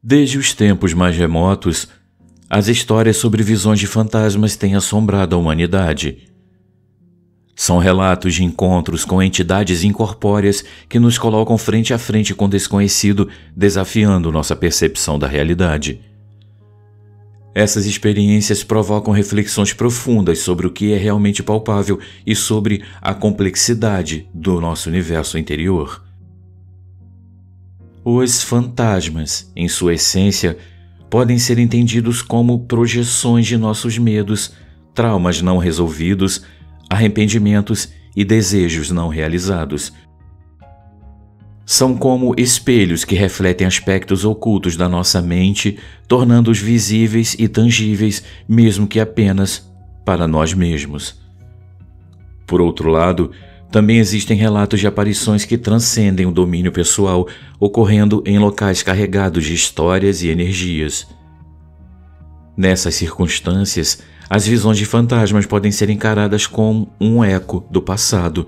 Desde os tempos mais remotos, as histórias sobre visões de fantasmas têm assombrado a humanidade. São relatos de encontros com entidades incorpóreas que nos colocam frente a frente com o desconhecido, desafiando nossa percepção da realidade. Essas experiências provocam reflexões profundas sobre o que é realmente palpável e sobre a complexidade do nosso universo interior. Os fantasmas, em sua essência, podem ser entendidos como projeções de nossos medos, traumas não resolvidos, arrependimentos e desejos não realizados. São como espelhos que refletem aspectos ocultos da nossa mente, tornando-os visíveis e tangíveis, mesmo que apenas para nós mesmos. Por outro lado, também existem relatos de aparições que transcendem o domínio pessoal, ocorrendo em locais carregados de histórias e energias. Nessas circunstâncias, as visões de fantasmas podem ser encaradas como um eco do passado,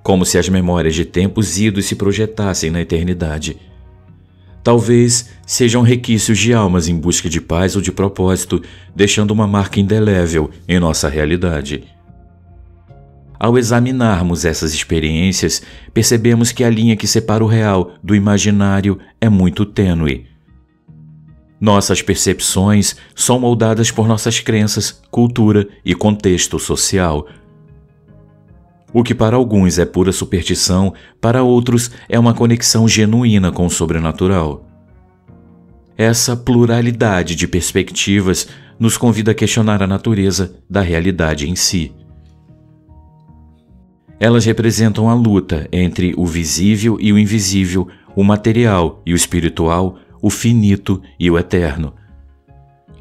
como se as memórias de tempos idos se projetassem na eternidade. Talvez sejam requisitos de almas em busca de paz ou de propósito, deixando uma marca indelével em nossa realidade. Ao examinarmos essas experiências, percebemos que a linha que separa o real do imaginário é muito tênue. Nossas percepções são moldadas por nossas crenças, cultura e contexto social. O que para alguns é pura superstição, para outros é uma conexão genuína com o sobrenatural. Essa pluralidade de perspectivas nos convida a questionar a natureza da realidade em si. Elas representam a luta entre o visível e o invisível, o material e o espiritual, o finito e o eterno.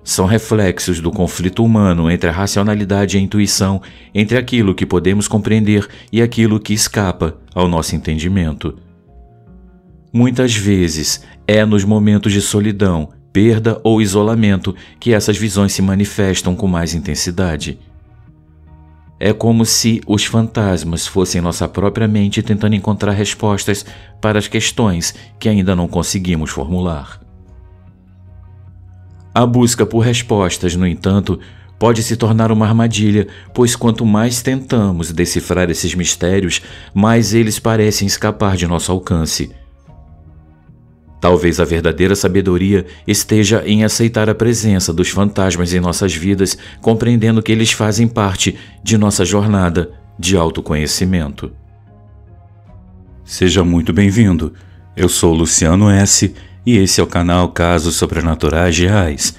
São reflexos do conflito humano entre a racionalidade e a intuição, entre aquilo que podemos compreender e aquilo que escapa ao nosso entendimento. Muitas vezes é nos momentos de solidão, perda ou isolamento que essas visões se manifestam com mais intensidade. É como se os fantasmas fossem nossa própria mente tentando encontrar respostas para as questões que ainda não conseguimos formular. A busca por respostas, no entanto, pode se tornar uma armadilha, pois quanto mais tentamos decifrar esses mistérios, mais eles parecem escapar de nosso alcance. Talvez a verdadeira sabedoria esteja em aceitar a presença dos fantasmas em nossas vidas, compreendendo que eles fazem parte de nossa jornada de autoconhecimento. Seja muito bem-vindo. Eu sou Luciano S. e esse é o canal Casos Sobrenaturais Reais.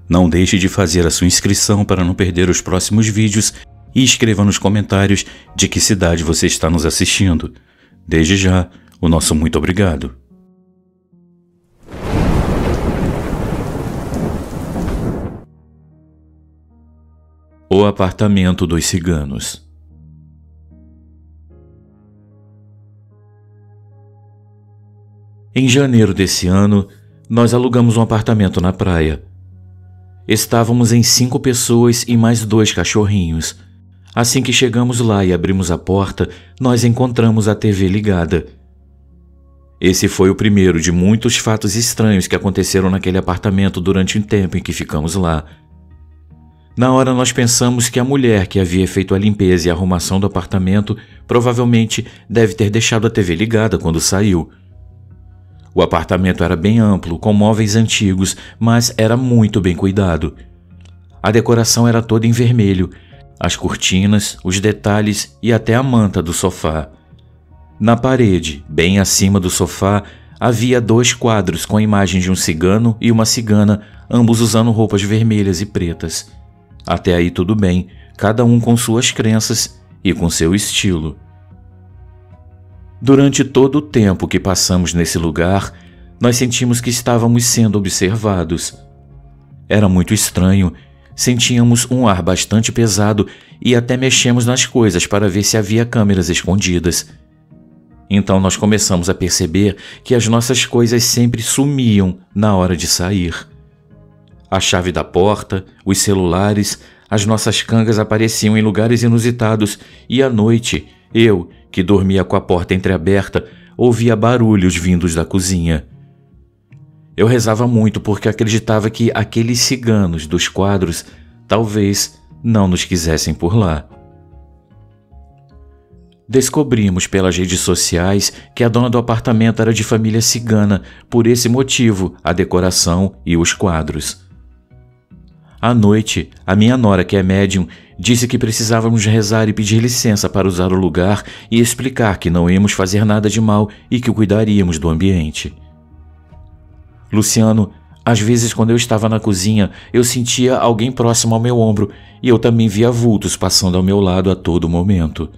Não deixe de fazer a sua inscrição para não perder os próximos vídeos e escreva nos comentários de que cidade você está nos assistindo. Desde já, o nosso muito obrigado. O apartamento dos ciganos. Em janeiro desse ano, nós alugamos um apartamento na praia. Estávamos em 5 pessoas e mais 2 cachorrinhos. Assim que chegamos lá e abrimos a porta, nós encontramos a TV ligada. Esse foi o primeiro de muitos fatos estranhos que aconteceram naquele apartamento durante o tempo em que ficamos lá. Na hora nós pensamos que a mulher que havia feito a limpeza e a arrumação do apartamento provavelmente deve ter deixado a TV ligada quando saiu. O apartamento era bem amplo, com móveis antigos, mas era muito bem cuidado. A decoração era toda em vermelho, as cortinas, os detalhes e até a manta do sofá. Na parede, bem acima do sofá, havia 2 quadros com a imagem de um cigano e uma cigana, ambos usando roupas vermelhas e pretas. Até aí tudo bem, cada um com suas crenças e com seu estilo. Durante todo o tempo que passamos nesse lugar, nós sentimos que estávamos sendo observados. Era muito estranho, sentíamos um ar bastante pesado e até mexemos nas coisas para ver se havia câmeras escondidas. Então nós começamos a perceber que as nossas coisas sempre sumiam na hora de sair. A chave da porta, os celulares, as nossas cangas apareciam em lugares inusitados e à noite, eu, que dormia com a porta entreaberta, ouvia barulhos vindos da cozinha. Eu rezava muito porque acreditava que aqueles ciganos dos quadros talvez não nos quisessem por lá. Descobrimos pelas redes sociais que a dona do apartamento era de família cigana, por esse motivo, a decoração e os quadros. À noite, a minha nora, que é médium, disse que precisávamos rezar e pedir licença para usar o lugar e explicar que não íamos fazer nada de mal e que cuidaríamos do ambiente. Luciano, às vezes quando eu estava na cozinha, eu sentia alguém próximo ao meu ombro e eu também via vultos passando ao meu lado a todo momento.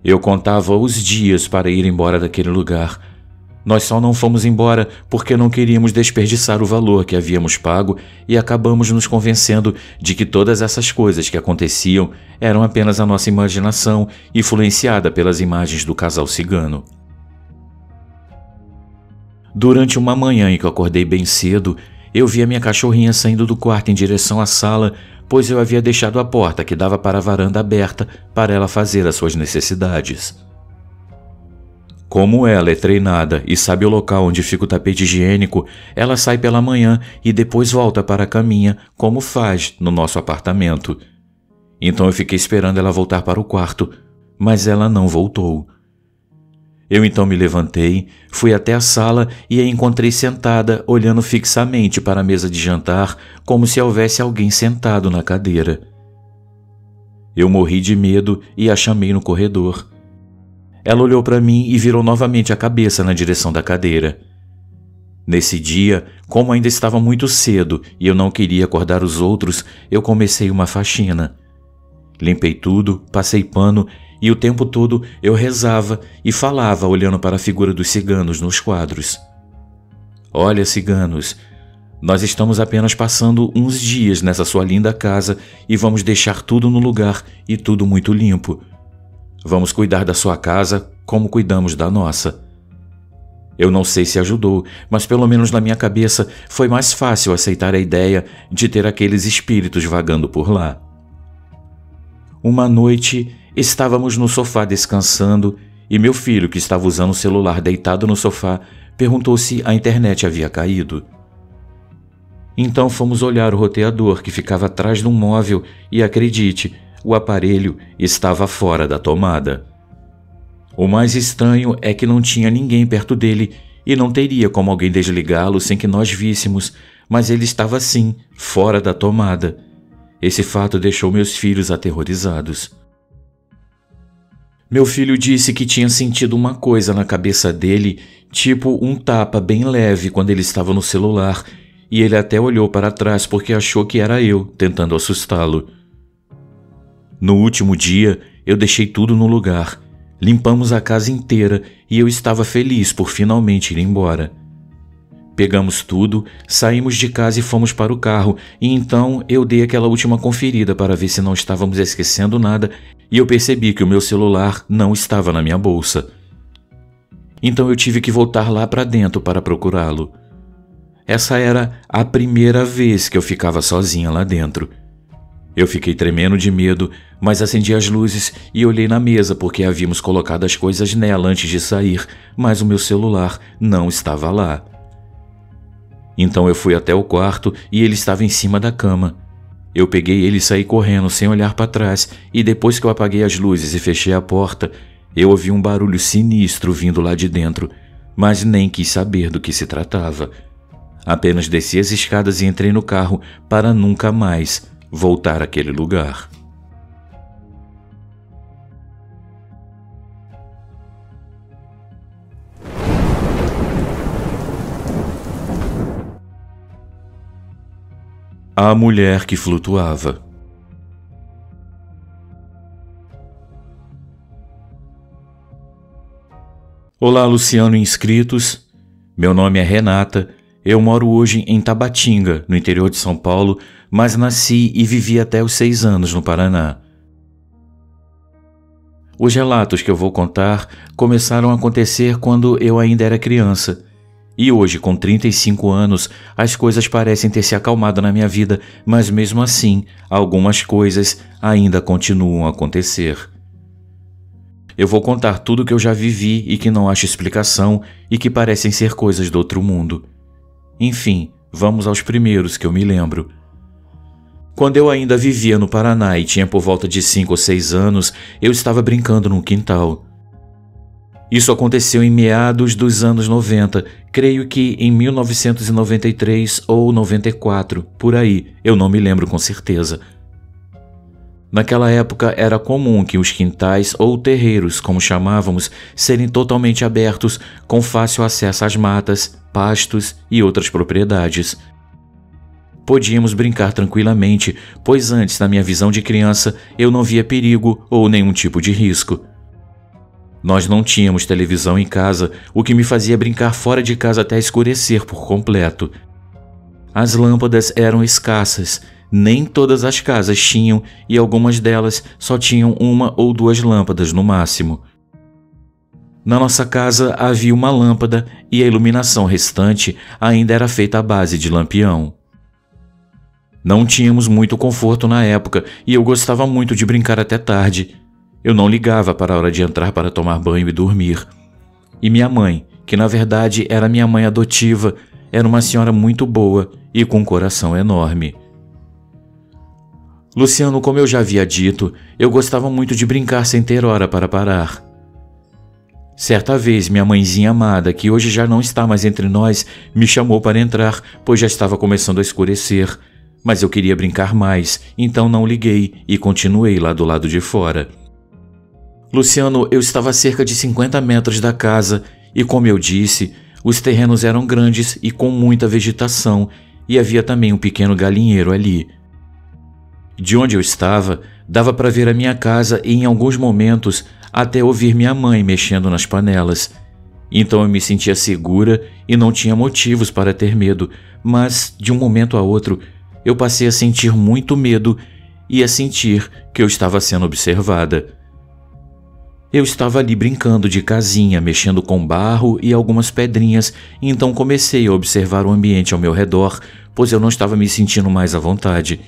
Eu contava os dias para ir embora daquele lugar. Nós só não fomos embora porque não queríamos desperdiçar o valor que havíamos pago e acabamos nos convencendo de que todas essas coisas que aconteciam eram apenas a nossa imaginação, influenciada pelas imagens do casal cigano. Durante uma manhã em que eu acordei bem cedo, eu vi a minha cachorrinha saindo do quarto em direção à sala, pois eu havia deixado a porta que dava para a varanda aberta para ela fazer as suas necessidades. Como ela é treinada e sabe o local onde fica o tapete higiênico, ela sai pela manhã e depois volta para a caminha, como faz no nosso apartamento. Então eu fiquei esperando ela voltar para o quarto, mas ela não voltou. Eu então me levantei, fui até a sala e a encontrei sentada, olhando fixamente para a mesa de jantar, como se houvesse alguém sentado na cadeira. Eu morri de medo e a chamei no corredor. Ela olhou para mim e virou novamente a cabeça na direção da cadeira. Nesse dia, como ainda estava muito cedo e eu não queria acordar os outros, eu comecei uma faxina. Limpei tudo, passei pano e o tempo todo eu rezava e falava olhando para a figura dos ciganos nos quadros. Olha, ciganos, nós estamos apenas passando uns dias nessa sua linda casa e vamos deixar tudo no lugar e tudo muito limpo. Vamos cuidar da sua casa como cuidamos da nossa. Eu não sei se ajudou, mas pelo menos na minha cabeça foi mais fácil aceitar a ideia de ter aqueles espíritos vagando por lá. Uma noite, estávamos no sofá descansando e meu filho, que estava usando o celular deitado no sofá, perguntou se a internet havia caído. Então fomos olhar o roteador que ficava atrás de um móvel e, acredite, o aparelho estava fora da tomada. O mais estranho é que não tinha ninguém perto dele e não teria como alguém desligá-lo sem que nós víssemos, mas ele estava assim, fora da tomada. Esse fato deixou meus filhos aterrorizados. Meu filho disse que tinha sentido uma coisa na cabeça dele, tipo um tapa bem leve quando ele estava no celular, e ele até olhou para trás porque achou que era eu, tentando assustá-lo. No último dia, eu deixei tudo no lugar. Limpamos a casa inteira e eu estava feliz por finalmente ir embora. Pegamos tudo, saímos de casa e fomos para o carro, e então eu dei aquela última conferida para ver se não estávamos esquecendo nada e eu percebi que o meu celular não estava na minha bolsa. Então eu tive que voltar lá para dentro para procurá-lo. Essa era a primeira vez que eu ficava sozinha lá dentro. Eu fiquei tremendo de medo, mas acendi as luzes e olhei na mesa porque havíamos colocado as coisas nela antes de sair, mas o meu celular não estava lá. Então eu fui até o quarto e ele estava em cima da cama. Eu peguei ele e saí correndo sem olhar para trás e depois que eu apaguei as luzes e fechei a porta, eu ouvi um barulho sinistro vindo lá de dentro, mas nem quis saber do que se tratava. Apenas desci as escadas e entrei no carro para nunca mais voltar àquele lugar. A mulher que flutuava. Olá, Luciano e inscritos. Meu nome é Renata. Eu moro hoje em Tabatinga, no interior de São Paulo, mas nasci e vivi até os 6 anos no Paraná. Os relatos que eu vou contar começaram a acontecer quando eu ainda era criança. E hoje, com 35 anos, as coisas parecem ter se acalmado na minha vida, mas mesmo assim, algumas coisas ainda continuam a acontecer. Eu vou contar tudo que eu já vivi e que não acho explicação e que parecem ser coisas do outro mundo. Enfim, vamos aos primeiros que eu me lembro. Quando eu ainda vivia no Paraná e tinha por volta de 5 ou 6 anos, eu estava brincando no quintal. Isso aconteceu em meados dos anos 90, creio que em 1993 ou 94, por aí, eu não me lembro com certeza. Naquela época era comum que os quintais ou terreiros, como chamávamos, serem totalmente abertos, com fácil acesso às matas, pastos e outras propriedades. Podíamos brincar tranquilamente, pois antes, na minha visão de criança, eu não via perigo ou nenhum tipo de risco. Nós não tínhamos televisão em casa, o que me fazia brincar fora de casa até escurecer por completo. As lâmpadas eram escassas, nem todas as casas tinham e algumas delas só tinham 1 ou 2 lâmpadas no máximo. Na nossa casa havia uma lâmpada e a iluminação restante ainda era feita à base de lampião. Não tínhamos muito conforto na época e eu gostava muito de brincar até tarde. Eu não ligava para a hora de entrar para tomar banho e dormir. E minha mãe, que na verdade era minha mãe adotiva, era uma senhora muito boa e com um coração enorme. Luciano, como eu já havia dito, eu gostava muito de brincar sem ter hora para parar. Certa vez, minha mãezinha amada, que hoje já não está mais entre nós, me chamou para entrar, pois já estava começando a escurecer. Mas eu queria brincar mais, então não liguei e continuei lá do lado de fora. Luciano, eu estava a cerca de 50 metros da casa e, como eu disse, os terrenos eram grandes e com muita vegetação e havia também um pequeno galinheiro ali. De onde eu estava, dava para ver a minha casa e, em alguns momentos, até ouvir minha mãe mexendo nas panelas. Então eu me sentia segura e não tinha motivos para ter medo, mas, de um momento a outro, eu passei a sentir muito medo e a sentir que eu estava sendo observada. Eu estava ali brincando de casinha, mexendo com barro e algumas pedrinhas, e então comecei a observar o ambiente ao meu redor, pois eu não estava me sentindo mais à vontade.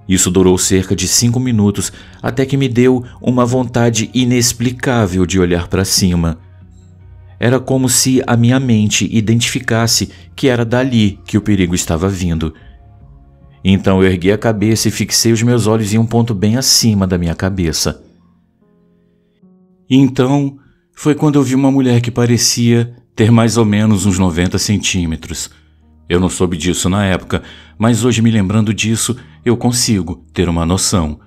Isso durou cerca de 5 minutos, até que me deu uma vontade inexplicável de olhar para cima. Era como se a minha mente identificasse que era dali que o perigo estava vindo. Então eu ergui a cabeça e fixei os meus olhos em um ponto bem acima da minha cabeça. Então, foi quando eu vi uma mulher que parecia ter mais ou menos uns 90 centímetros. Eu não soube disso na época, mas hoje, me lembrando disso, eu consigo ter uma noção.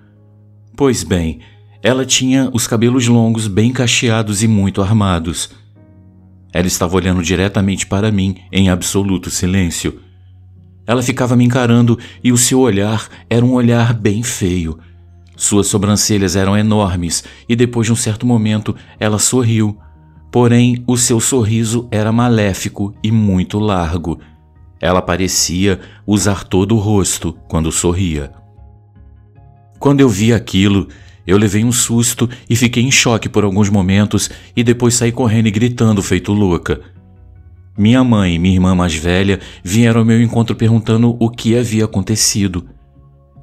Pois bem, ela tinha os cabelos longos bem cacheados e muito armados. Ela estava olhando diretamente para mim em absoluto silêncio. Ela ficava me encarando e o seu olhar era um olhar bem feio. Suas sobrancelhas eram enormes e depois de um certo momento ela sorriu. Porém, o seu sorriso era maléfico e muito largo. Ela parecia usar todo o rosto quando sorria. Quando eu vi aquilo, eu levei um susto e fiquei em choque por alguns momentos e depois saí correndo e gritando feito louca. Minha mãe e minha irmã mais velha vieram ao meu encontro perguntando o que havia acontecido.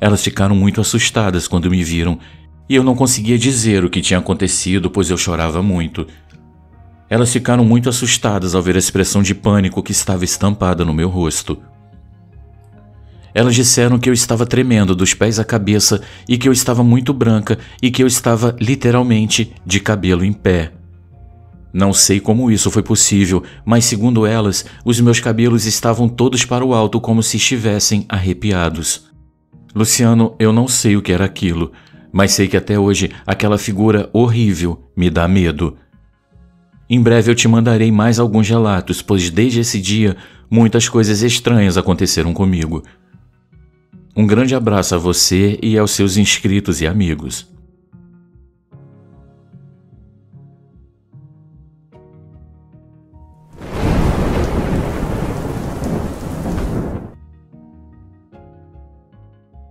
Elas ficaram muito assustadas quando me viram e eu não conseguia dizer o que tinha acontecido, pois eu chorava muito. Elas ficaram muito assustadas ao ver a expressão de pânico que estava estampada no meu rosto. Elas disseram que eu estava tremendo dos pés à cabeça e que eu estava muito branca e que eu estava literalmente de cabelo em pé. Não sei como isso foi possível, mas segundo elas, os meus cabelos estavam todos para o alto como se estivessem arrepiados. Luciano, eu não sei o que era aquilo, mas sei que até hoje aquela figura horrível me dá medo. Em breve eu te mandarei mais alguns relatos, pois desde esse dia muitas coisas estranhas aconteceram comigo. Um grande abraço a você e aos seus inscritos e amigos.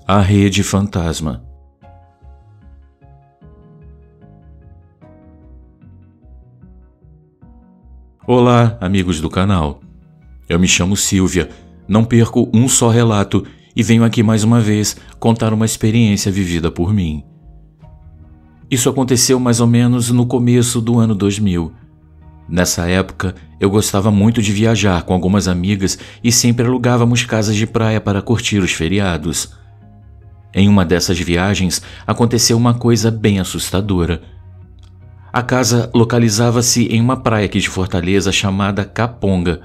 A Rede Fantasma. Olá, amigos do canal. Eu me chamo Silvia, não perco um só relato e venho aqui mais uma vez contar uma experiência vivida por mim. Isso aconteceu mais ou menos no começo do ano 2000. Nessa época, eu gostava muito de viajar com algumas amigas e sempre alugávamos casas de praia para curtir os feriados. Em uma dessas viagens, aconteceu uma coisa bem assustadora. A casa localizava-se em uma praia aqui de Fortaleza chamada Caponga.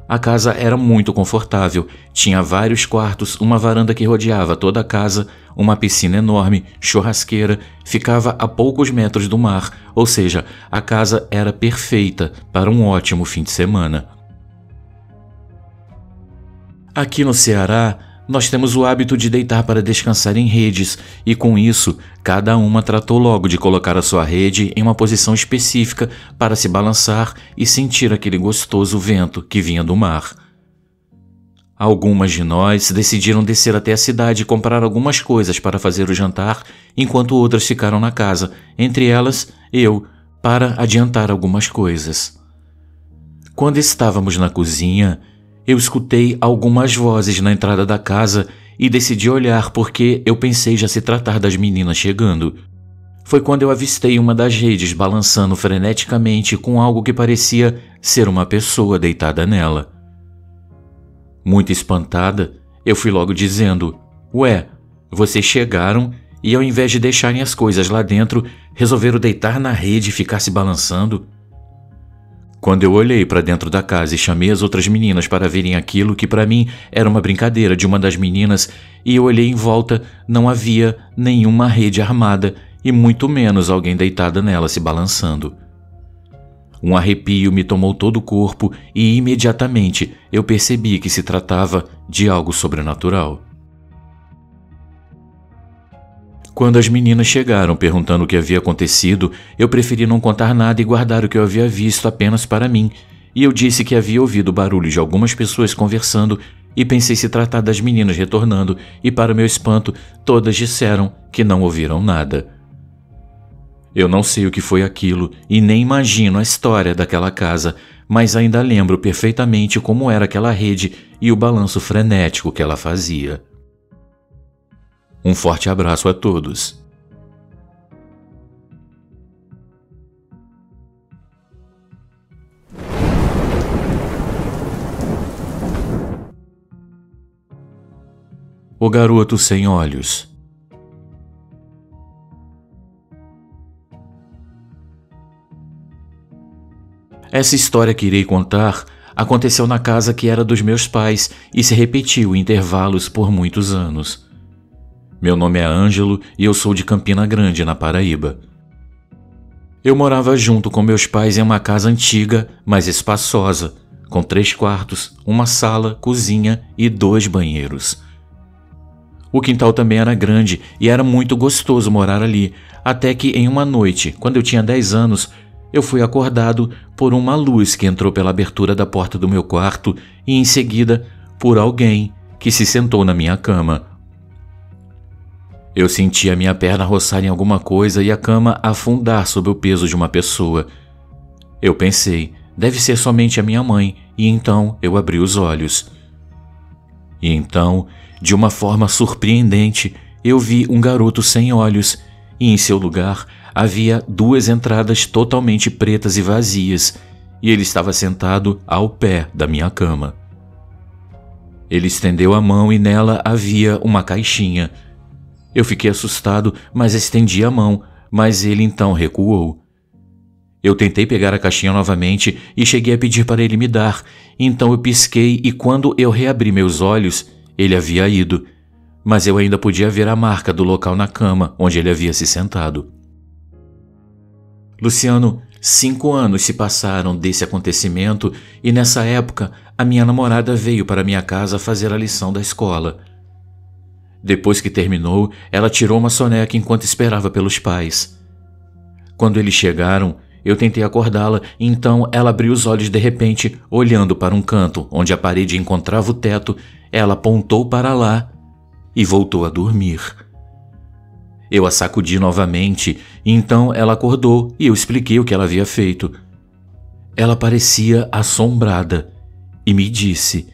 A casa era muito confortável, tinha vários quartos, uma varanda que rodeava toda a casa, uma piscina enorme, churrasqueira, ficava a poucos metros do mar, ou seja, a casa era perfeita para um ótimo fim de semana. Aqui no Ceará, nós temos o hábito de deitar para descansar em redes e, com isso, cada uma tratou logo de colocar a sua rede em uma posição específica para se balançar e sentir aquele gostoso vento que vinha do mar. Algumas de nós decidiram descer até a cidade e comprar algumas coisas para fazer o jantar, enquanto outras ficaram na casa, entre elas eu, para adiantar algumas coisas. Quando estávamos na cozinha, eu escutei algumas vozes na entrada da casa e decidi olhar porque eu pensei já se tratar das meninas chegando. Foi quando eu avistei uma das redes balançando freneticamente com algo que parecia ser uma pessoa deitada nela. Muito espantada, eu fui logo dizendo: "Ué, vocês chegaram e ao invés de deixarem as coisas lá dentro, resolveram deitar na rede e ficar se balançando?" Quando eu olhei para dentro da casa e chamei as outras meninas para verem aquilo que para mim era uma brincadeira de uma das meninas, e eu olhei em volta, não havia nenhuma rede armada e muito menos alguém deitada nela se balançando. Um arrepio me tomou todo o corpo e imediatamente eu percebi que se tratava de algo sobrenatural. Quando as meninas chegaram perguntando o que havia acontecido, eu preferi não contar nada e guardar o que eu havia visto apenas para mim, e eu disse que havia ouvido barulhos de algumas pessoas conversando e pensei se tratar das meninas retornando, e para meu espanto, todas disseram que não ouviram nada. Eu não sei o que foi aquilo e nem imagino a história daquela casa, mas ainda lembro perfeitamente como era aquela rede e o balanço frenético que ela fazia. Um forte abraço a todos. O garoto sem olhos. Essa história que irei contar aconteceu na casa que era dos meus pais e se repetiu em intervalos por muitos anos. Meu nome é Ângelo e eu sou de Campina Grande, na Paraíba. Eu morava junto com meus pais em uma casa antiga, mas espaçosa, com 3 quartos, uma sala, cozinha e 2 banheiros. O quintal também era grande e era muito gostoso morar ali, até que em uma noite, quando eu tinha 10 anos, eu fui acordado por uma luz que entrou pela abertura da porta do meu quarto e em seguida por alguém que se sentou na minha cama. Eu senti a minha perna roçar em alguma coisa e a cama afundar sob o peso de uma pessoa. Eu pensei, deve ser somente a minha mãe, e então eu abri os olhos. E então, de uma forma surpreendente, eu vi um garoto sem olhos, e em seu lugar havia 2 entradas totalmente pretas e vazias, e ele estava sentado ao pé da minha cama. Ele estendeu a mão e nela havia uma caixinha. Eu fiquei assustado, mas estendi a mão, mas ele então recuou. Eu tentei pegar a caixinha novamente e cheguei a pedir para ele me dar, então eu pisquei e quando eu reabri meus olhos, ele havia ido, mas eu ainda podia ver a marca do local na cama onde ele havia se sentado. Luciano, 5 anos se passaram desse acontecimento e nessa época a minha namorada veio para minha casa fazer a lição da escola. Depois que terminou, ela tirou uma soneca enquanto esperava pelos pais. Quando eles chegaram, eu tentei acordá-la, então ela abriu os olhos de repente, olhando para um canto onde a parede encontrava o teto, ela apontou para lá e voltou a dormir. Eu a sacudi novamente, então ela acordou e eu expliquei o que ela havia feito. Ela parecia assombrada e me disse: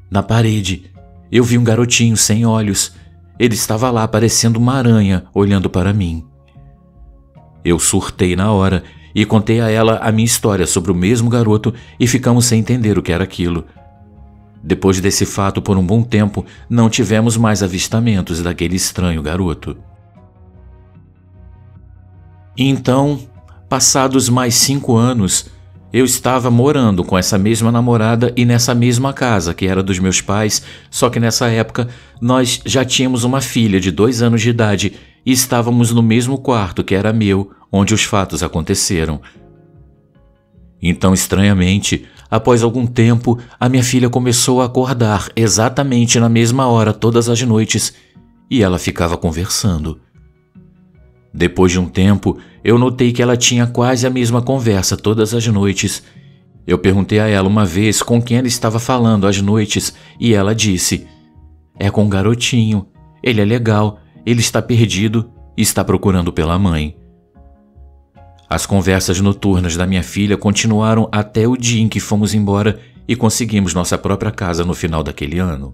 "Na parede, eu vi um garotinho sem olhos. Ele estava lá parecendo uma aranha olhando para mim." Eu surtei na hora e contei a ela a minha história sobre o mesmo garoto e ficamos sem entender o que era aquilo. Depois desse fato, por um bom tempo, não tivemos mais avistamentos daquele estranho garoto. Então, passados mais 5 anos, eu estava morando com essa mesma namorada e nessa mesma casa que era dos meus pais, só que nessa época nós já tínhamos uma filha de 2 anos de idade e estávamos no mesmo quarto que era meu, onde os fatos aconteceram. Então, estranhamente, após algum tempo, a minha filha começou a acordar exatamente na mesma hora todas as noites e ela ficava conversando. Depois de um tempo, eu notei que ela tinha quase a mesma conversa todas as noites. Eu perguntei a ela uma vez com quem ela estava falando às noites e ela disse: "É com um garotinho, ele é legal, ele está perdido e está procurando pela mãe." As conversas noturnas da minha filha continuaram até o dia em que fomos embora e conseguimos nossa própria casa no final daquele ano.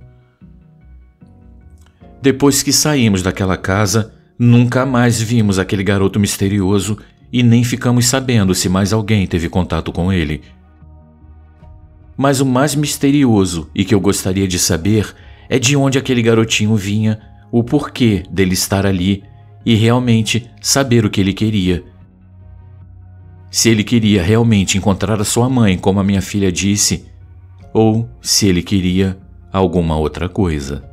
Depois que saímos daquela casa, nunca mais vimos aquele garoto misterioso e nem ficamos sabendo se mais alguém teve contato com ele. Mas o mais misterioso e que eu gostaria de saber é de onde aquele garotinho vinha, o porquê dele estar ali e realmente saber o que ele queria. Se ele queria realmente encontrar a sua mãe, como a minha filha disse, ou se ele queria alguma outra coisa.